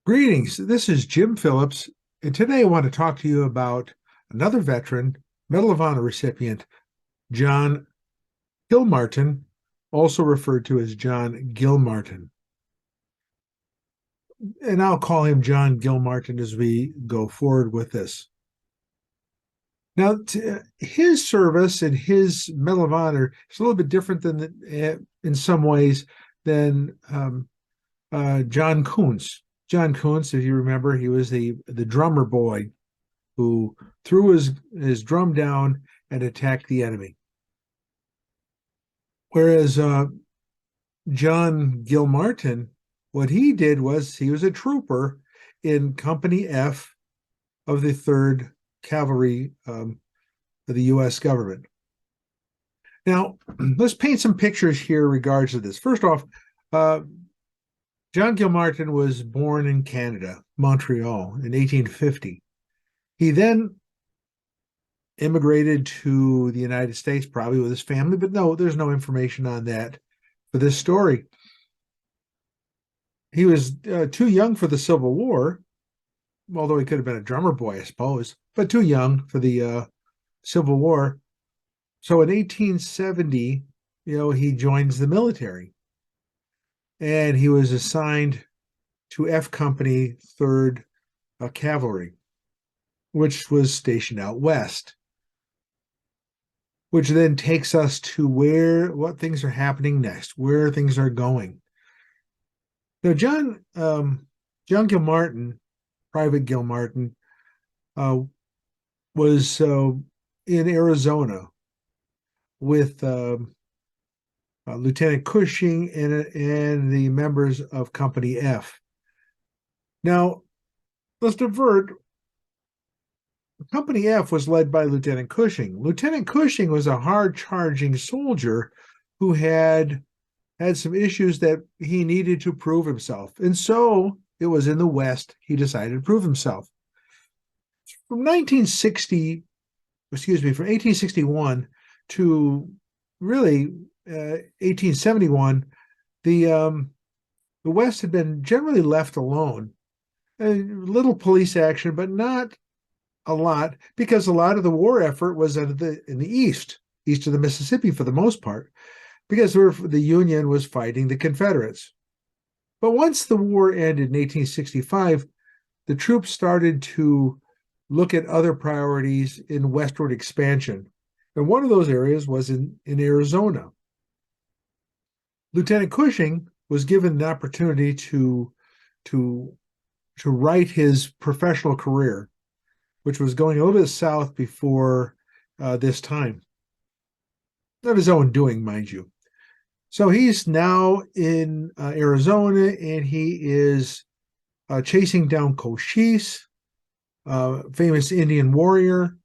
Greetings. This is Jim Phillips, and today I want to talk to you about another veteran, Medal of Honor recipient, John Gilmartin, also referred to as John Gilmartin. And I'll call him John Gilmartin as we go forward with this. Now, his service and his Medal of Honor is a little bit different in some ways, than John Kuntz. John Kuntz, if you remember, he was the drummer boy who threw his drum down and attacked the enemy. Whereas John Gilmartin, what he did was he was a trooper in Company F of the 3rd Cavalry of the U.S. government. Now, let's paint some pictures here in regards to this. First off, John Gilmartin was born in Canada, Montreal, in 1850. He then immigrated to the United States, probably with his family, but no, there's no information on that for this story. He was too young for the Civil War, although he could have been a drummer boy, I suppose, but too young for the Civil War. So in 1870, he joins the military, and he was assigned to F Company, 3rd Cavalry, which was stationed out west, which then takes us to what things are happening next, where things are going. Now, John Gilmartin, Private Gilmartin, was in Arizona with Lieutenant Cushing and the members of Company F. Now, let's divert. Company F was led by Lieutenant Cushing. Lieutenant Cushing was a hard-charging soldier who had some issues that he needed to prove himself. And so it was in the West he decided to prove himself. From 1861 to really 1871, the West had been generally left alone. A little police action, but not a lot, because a lot of the war effort was in the east of the Mississippi for the most part, because the Union was fighting the Confederates. But once the war ended in 1865, the troops started to look at other priorities in westward expansion. And one of those areas was in Arizona. Lieutenant Cushing was given an opportunity to write his professional career, which was going a little bit south before this time. Of his own doing, mind you. So he's now in Arizona, and he is chasing down Cochise, famous Indian warrior,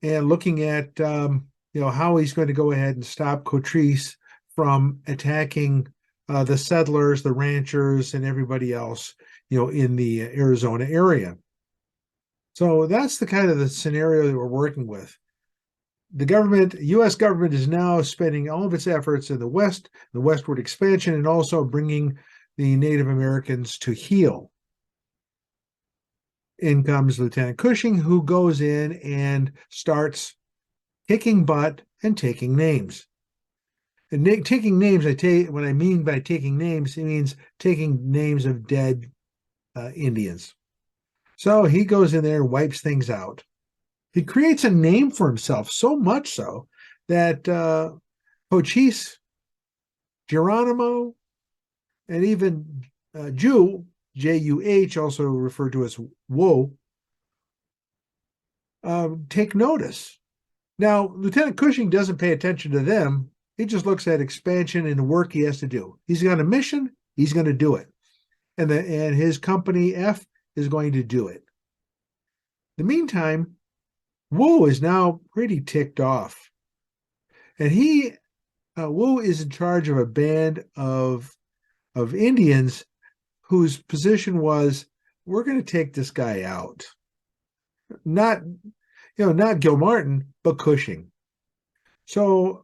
and looking at how he's going to go ahead and stop Cochise from attacking the settlers, the ranchers, and everybody else in the Arizona area. So that's the kind of the scenario that we're working with. The U.S. government is now spending all of its efforts in the West, the westward expansion, and also bringing the Native Americans to heel. In comes Lieutenant Cushing, who goes in and starts kicking butt and taking names. And taking names, what I mean by taking names, it means taking names of dead Indians. So he goes in there and wipes things out. He creates a name for himself, so much so that Cochise, Geronimo, and even Jew, J-U-H, also referred to as Woe, take notice. Now, Lieutenant Cushing doesn't pay attention to them. He just looks at expansion and the work he has to do. He's got a mission, he's going to do it. And his Company F is going to do it. In the meantime, Wu is now pretty ticked off. And Wu is in charge of a band of Indians whose position was, we're going to take this guy out. Not Gilmartin, but Cushing. So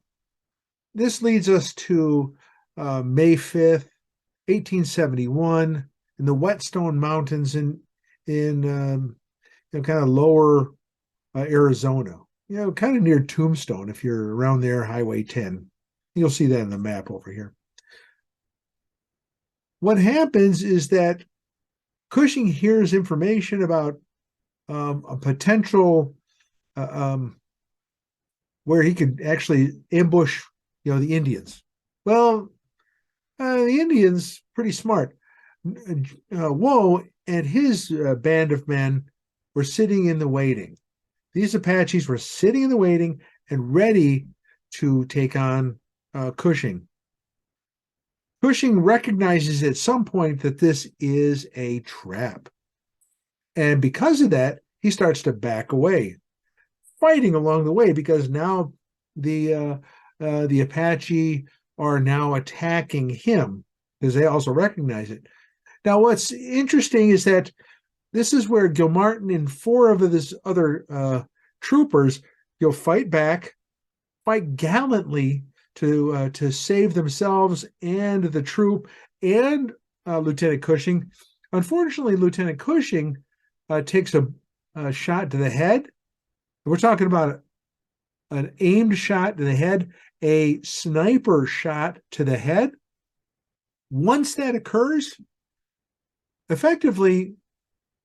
this leads us to May 5th, 1871, in the Whetstone Mountains in kind of lower Arizona. Kind of near Tombstone. If you're around there, Highway 10, you'll see that in the map over here. What happens is that Cushing hears information about a potential where he could actually ambush, the Indians. Well, the Indians pretty smart. Woe and his band of men were sitting in the waiting. These Apaches were sitting in the waiting and ready to take on Cushing. Cushing recognizes at some point that this is a trap. And because of that, he starts to back away, fighting along the way, because now the Apache are now attacking him because they also recognize it. Now, what's interesting is that this is where Gilmartin and four of his other troopers, fight back, fight gallantly to save themselves and the troop and Lieutenant Cushing. Unfortunately, Lieutenant Cushing takes a shot to the head. We're talking about an aimed shot to the head, a sniper shot to the head. Once that occurs, effectively,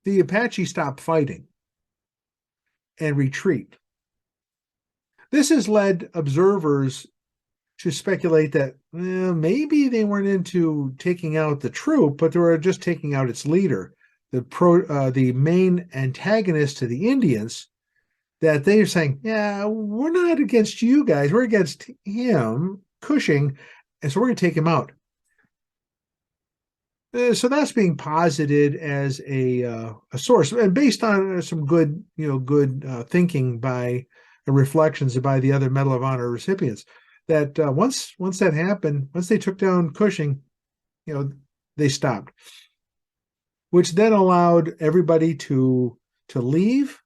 the Apache stop fighting and retreat. This has led observers to speculate that maybe they weren't into taking out the troop, but they were just taking out its leader, the main antagonist to the Indians, that they're saying, yeah, we're not against you guys, we're against him, Cushing, and so we're going to take him out. So that's being posited as a source, and based on some good thinking by reflections by the other Medal of Honor recipients, that once that happened, once they took down Cushing, they stopped, which then allowed everybody to leave.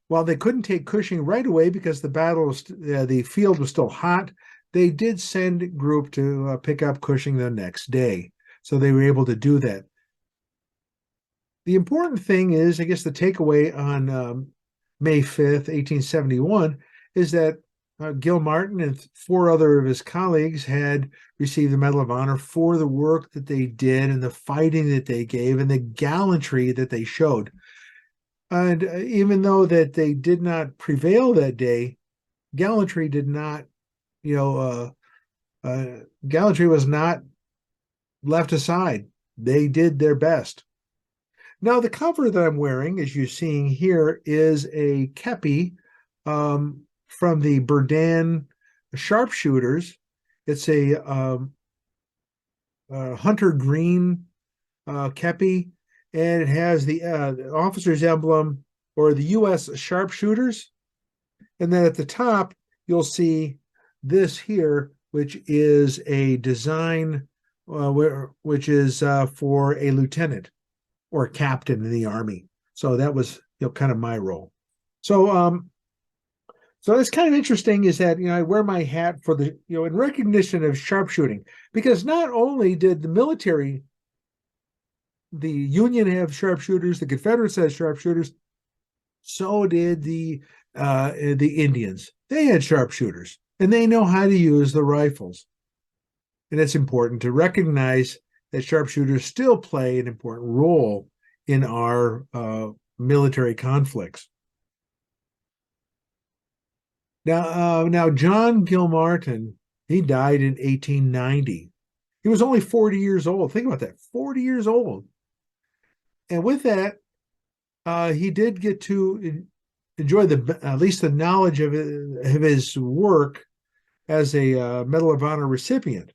While they couldn't take Cushing right away because the field was still hot, they did send a group to pick up Cushing the next day. So they were able to do that. The important thing is, I guess, the takeaway on May 5th, 1871, is that Gilmartin and four other of his colleagues had received the Medal of Honor for the work that they did and the fighting that they gave and the gallantry that they showed. And even though that they did not prevail that day, gallantry did not, gallantry was not left aside. They did their best. Now, the cover that I'm wearing, as you're seeing here, is a kepi from the Berdan sharpshooters. It's a hunter green kepi, and it has the officer's emblem, or the U.S. sharpshooters. And then at the top, you'll see this here, which is a design which is for a lieutenant or a captain in the Army. So that was kind of my role. So so that's kind of interesting, is that I wear my hat for the in recognition of sharpshooting, because not only did the military, the Union have sharpshooters, the Confederates had sharpshooters, so did the Indians. They had sharpshooters, and they know how to use the rifles. And it's important to recognize that sharpshooters still play an important role in our military conflicts. Now John Gilmartin, he died in 1890. He was only 40 years old. Think about that, 40 years old. And with that, he did get to enjoy at least the knowledge of his work as a Medal of Honor recipient.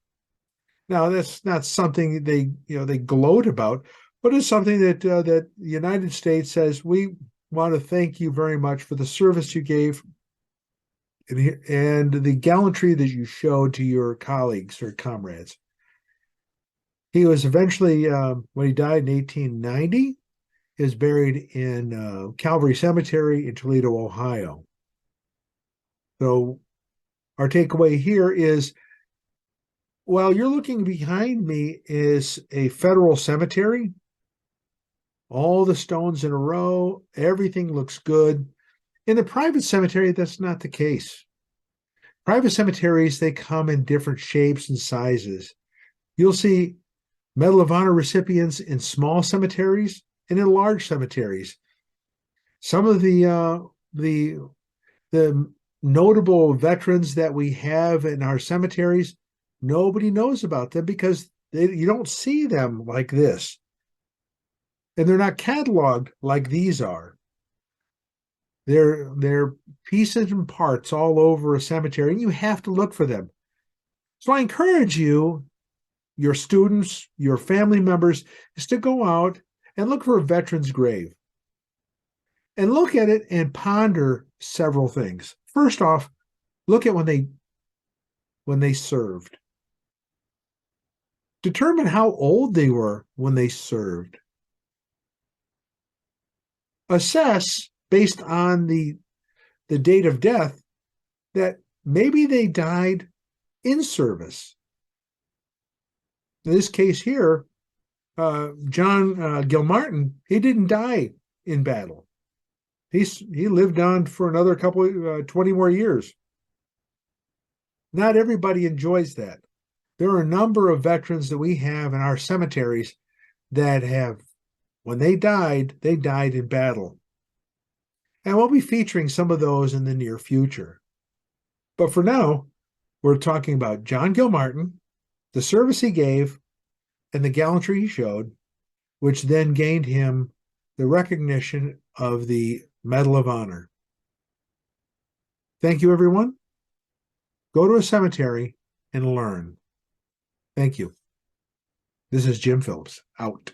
Now, that's not something they gloat about, but it's something that the United States says, we want to thank you very much for the service you gave and the gallantry that you showed to your colleagues or comrades. He was eventually, when he died in 1890, is buried in Calvary Cemetery in Toledo, Ohio. So our takeaway here is, while you're looking behind me is a federal cemetery, all the stones in a row, everything looks good. In the private cemetery, that's not the case. Private cemeteries, they come in different shapes and sizes. You'll see Medal of Honor recipients in small cemeteries and in large cemeteries. Some of the notable veterans that we have in our cemeteries, nobody knows about them because you don't see them like this. And they're not cataloged like these are. They're pieces and parts all over a cemetery, and you have to look for them. So I encourage you, your students, your family members, is to go out and look for a veteran's grave. And look at it and ponder several things. First off, look at when they served. Determine how old they were when they served. Assess based on the date of death that maybe they died in service. In this case here, John Gilmartin, he didn't die in battle. He lived on for another 20 more years. Not everybody enjoys that. There are a number of veterans that we have in our cemeteries that have, when they died in battle. And we'll be featuring some of those in the near future. But for now, we're talking about John Gilmartin, the service he gave, and the gallantry he showed, which then gained him the recognition of the Medal of Honor. Thank you, everyone. Go to a cemetery and learn. Thank you. This is Jim Phillips, out.